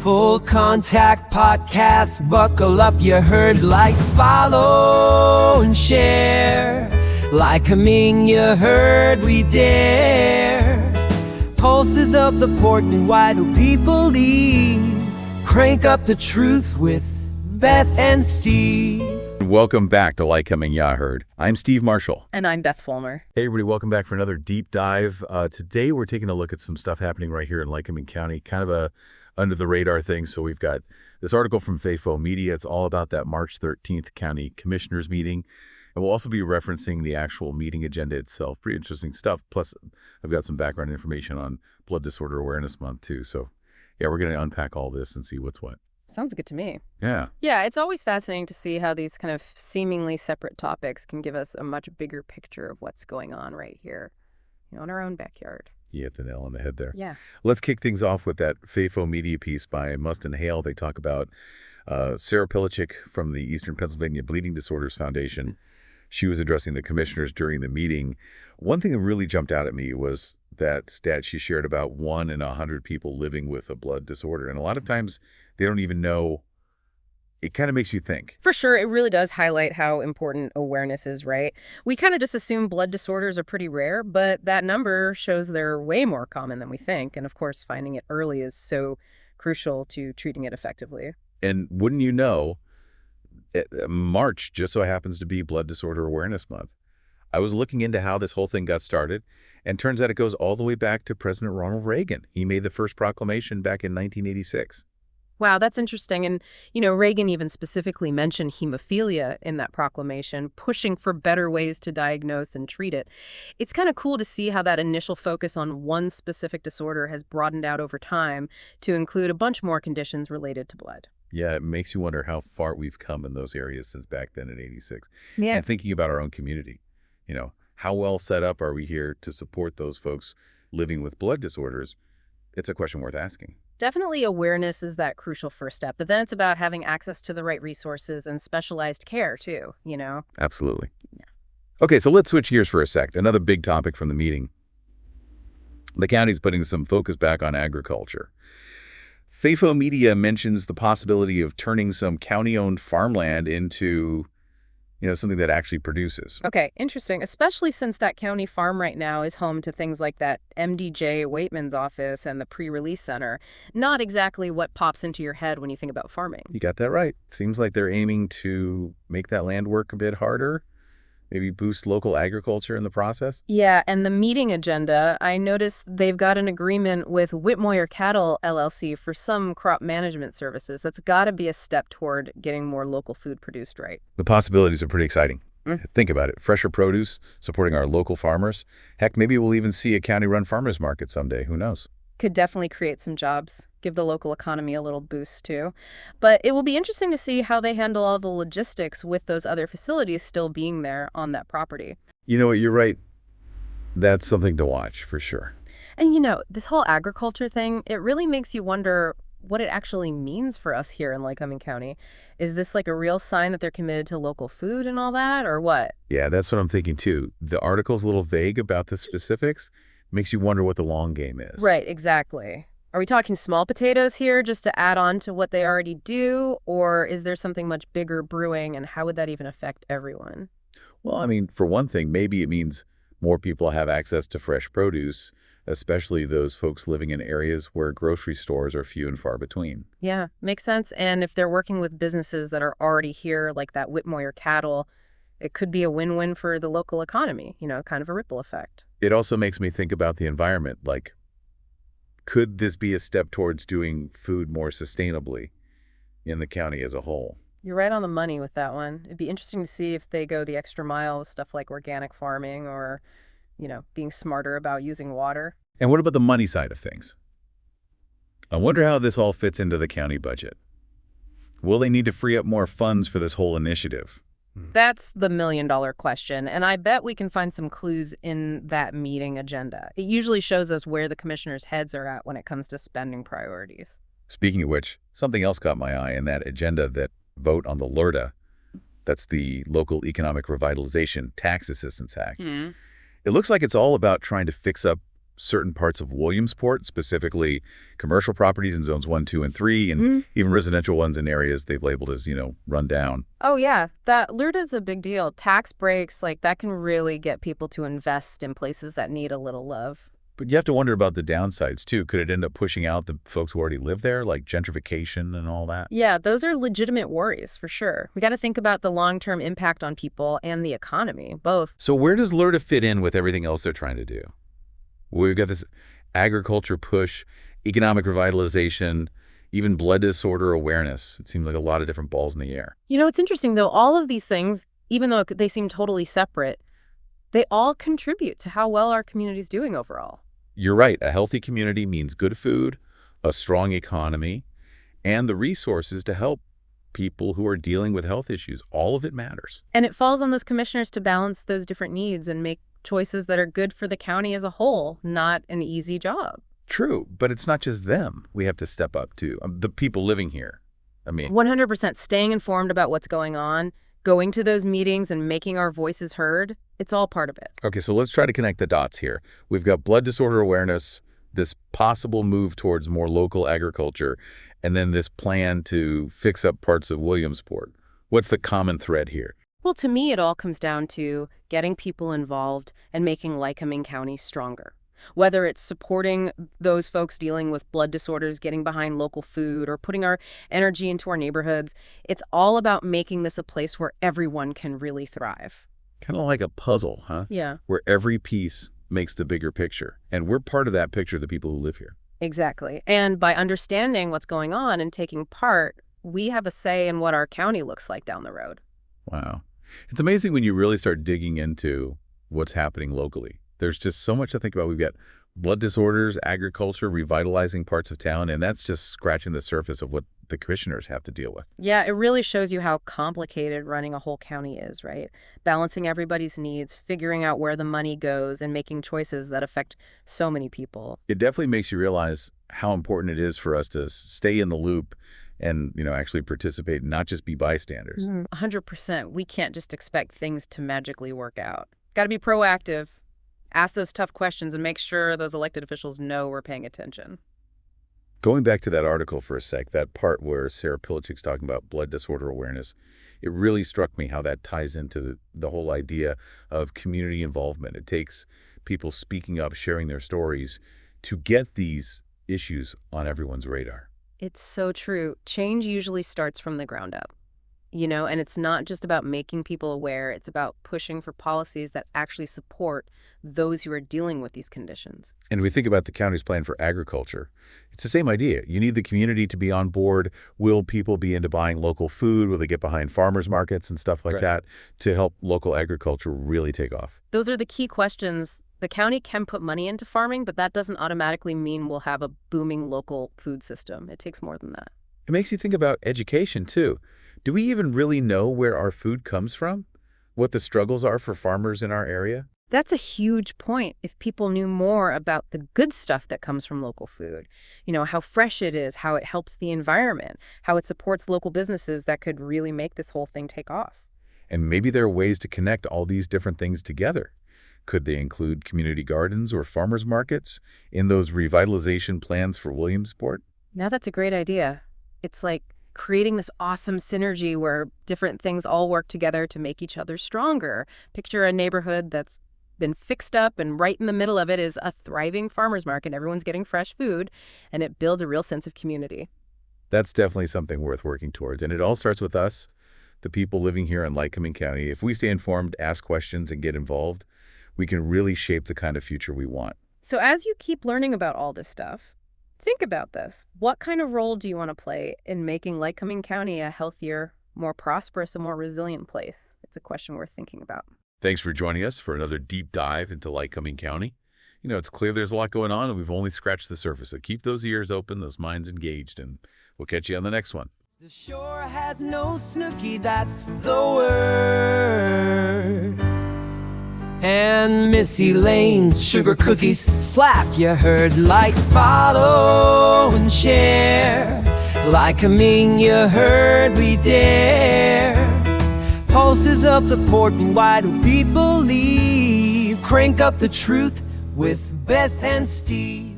Full Contact Podcast, buckle up, you heard, like, follow, and share. Like a ming, you heard, we dare. Pulses of the port, and why do people leave? Crank up the truth with Beth and Steve. Welcome back to Like Coming Ya Heard. I'm Steve Marshall. And I'm Beth Fulmer. Hey everybody, welcome back for another deep dive. Today we're taking a look at some stuff happening right here in Lycoming County, kind of a under the radar thing. So we've got this article from FAFO Media. It's all about that March 13th County Commissioners meeting. And we'll also be referencing the actual meeting agenda itself. Pretty interesting stuff. Plus, I've got some background information on Blood Disorder Awareness Month too. So yeah, we're going to unpack all this and see what's what. Sounds good to me. Yeah. Yeah, it's always fascinating to see how these kind of seemingly separate topics can give us a much bigger picture of what's going on right here, in our own backyard. You hit the nail on the head there. Yeah. Let's kick things off with that FAFO Media piece by Mustin, Hale. They talk about Sarah Pilacik from the Eastern Pennsylvania Bleeding Disorders Foundation. She was addressing the commissioners during the meeting. One thing that really jumped out at me was that stat she shared about 1 in 100 people living with a blood disorder. And a lot of times they don't even know. It kind of makes you think. For sure. It really does highlight how important awareness is, right? We kind of just assume blood disorders are pretty rare, but that number shows they're way more common than we think. And of course, finding it early is so crucial to treating it effectively. And wouldn't you know, March just so happens to be Blood Disorder Awareness Month. I was looking into how this whole thing got started, and turns out it goes all the way back to President Ronald Reagan. He made the first proclamation back in 1986. Wow, that's interesting. And, Reagan even specifically mentioned hemophilia in that proclamation, pushing for better ways to diagnose and treat it. It's kind of cool to see how that initial focus on one specific disorder has broadened out over time to include a bunch more conditions related to blood. Yeah, it makes you wonder how far we've come in those areas since back then in 86. Yeah. And thinking about our own community, how well set up are we here to support those folks living with blood disorders? It's a question worth asking. Definitely awareness is that crucial first step, but then it's about having access to the right resources and specialized care too, Absolutely. Yeah. Okay, so let's switch gears for a sec. Another big topic from the meeting. The county's putting some focus back on agriculture. FAFO Media mentions the possibility of turning some county-owned farmland into something that actually produces. Okay, interesting, especially since that county farm right now is home to things like that MDJ Waitman's office and the pre-release center. Not exactly what pops into your head when you think about farming. You got that right. Seems like they're aiming to make that land work a bit harder, maybe boost local agriculture in the process. Yeah, and the meeting agenda, I noticed they've got an agreement with Whitmoyer Cattle LLC for some crop management services. That's got to be a step toward getting more local food produced right. The possibilities are pretty exciting. Think about it. Fresher produce, supporting our local farmers. Heck, maybe we'll even see a county-run farmers market someday. Who knows? Could definitely create some jobs, give the local economy a little boost too. But it will be interesting to see how they handle all the logistics with those other facilities still being there on that property. You know what, you're right. That's something to watch for sure. And this whole agriculture thing, it really makes you wonder what it actually means for us here in Lycoming County. Is this like a real sign that they're committed to local food and all that, or what? Yeah, that's what I'm thinking too. The article's a little vague about the specifics. Makes you wonder what the long game is. Right, exactly. Are we talking small potatoes here just to add on to what they already do? Or is there something much bigger brewing, and how would that even affect everyone? Well, I mean, for one thing, maybe it means more people have access to fresh produce, especially those folks living in areas where grocery stores are few and far between. Yeah, makes sense. And if they're working with businesses that are already here, like that Whitmoyer Cattle, it could be a win-win for the local economy, kind of a ripple effect. It also makes me think about the environment. Like, could this be a step towards doing food more sustainably in the county as a whole? You're right on the money with that one. It'd be interesting to see if they go the extra mile with stuff like organic farming or, being smarter about using water. And what about the money side of things? I wonder how this all fits into the county budget. Will they need to free up more funds for this whole initiative? That's the million-dollar question, and I bet we can find some clues in that meeting agenda. It usually shows us where the commissioners' heads are at when it comes to spending priorities. Speaking of which, something else caught my eye in that agenda, that vote on the LRTA. That's the Local Economic Revitalization Tax Assistance Act. It looks like it's all about trying to fix up certain parts of Williamsport, specifically commercial properties in zones 1, 2, and 3, and even residential ones in areas they've labeled as, run down. Oh, yeah. That LERTA is a big deal. Tax breaks, that can really get people to invest in places that need a little love. But you have to wonder about the downsides, too. Could it end up pushing out the folks who already live there, like gentrification and all that? Yeah, those are legitimate worries, for sure. We got to think about the long-term impact on people and the economy, both. So where does LERTA fit in with everything else they're trying to do? We've got this agriculture push, economic revitalization, even blood disorder awareness. It seems like a lot of different balls in the air. It's interesting, though. All of these things, even though they seem totally separate, they all contribute to how well our community's doing overall. You're right. A healthy community means good food, a strong economy, and the resources to help people who are dealing with health issues. All of it matters. And it falls on those commissioners to balance those different needs and make choices that are good for the county as a whole. Not an easy job. True, but it's not just them we have to step up to, the people living here. 100% staying informed about what's going on, going to those meetings and making our voices heard, it's all part of it. Okay, so let's try to connect the dots here. We've got blood disorder awareness, this possible move towards more local agriculture, and then this plan to fix up parts of Williamsport. What's the common thread here? Well, to me, it all comes down to getting people involved and making Lycoming County stronger. Whether it's supporting those folks dealing with blood disorders, getting behind local food, or putting our energy into our neighborhoods, it's all about making this a place where everyone can really thrive. Kind of like a puzzle, huh? Yeah. Where every piece makes the bigger picture. And we're part of that picture, the people who live here. Exactly. And by understanding what's going on and taking part, we have a say in what our county looks like down the road. Wow. It's amazing when you really start digging into what's happening locally. There's just so much to think about. We've got blood disorders, agriculture, revitalizing parts of town, and that's just scratching the surface of what the commissioners have to deal with. Yeah, it really shows you how complicated running a whole county is, right? Balancing everybody's needs, figuring out where the money goes, and making choices that affect so many people. It definitely makes you realize how important it is for us to stay in the loop and, actually participate and not just be bystanders. 100%. We can't just expect things to magically work out. Got to be proactive. Ask those tough questions and make sure those elected officials know we're paying attention. Going back to that article for a sec, that part where Sarah Pilacik's talking about blood disorder awareness, it really struck me how that ties into the whole idea of community involvement. It takes people speaking up, sharing their stories to get these issues on everyone's radar. It's so true. Change usually starts from the ground up. And it's not just about making people aware, it's about pushing for policies that actually support those who are dealing with these conditions. And if we think about the county's plan for agriculture, it's the same idea. You need the community to be on board. Will people be into buying local food? Will they get behind farmers markets and stuff like that to help local agriculture really take off? Those are the key questions. The county can put money into farming, but that doesn't automatically mean we'll have a booming local food system. It takes more than that. It makes you think about education, too. Do we even really know where our food comes from? What the struggles are for farmers in our area? That's a huge point. If people knew more about the good stuff that comes from local food, how fresh it is, how it helps the environment, how it supports local businesses, that could really make this whole thing take off. And maybe there are ways to connect all these different things together. Could they include community gardens or farmers markets in those revitalization plans for Williamsport? Now that's a great idea. It's like creating this awesome synergy where different things all work together to make each other stronger. Picture a neighborhood that's been fixed up, and right in the middle of it is a thriving farmer's market. Everyone's getting fresh food, and it builds a real sense of community. That's definitely something worth working towards. And it all starts with us, the people living here in Lycoming County. If we stay informed, ask questions, and get involved, we can really shape the kind of future we want. So as you keep learning about all this stuff, think about this. What kind of role do you want to play in making Lycoming County a healthier, more prosperous, and more resilient place? It's a question worth thinking about. Thanks for joining us for another deep dive into Lycoming County. It's clear there's a lot going on, and we've only scratched the surface. So keep those ears open, those minds engaged, and we'll catch you on the next one. The shore has no snooky, that's the word. And Missy Lane's sugar cookies slap, you heard. Like, follow, and share. Lycoming, you heard, we dare. Pulses of the port, and why do people leave? Crank up the truth with Beth and Steve.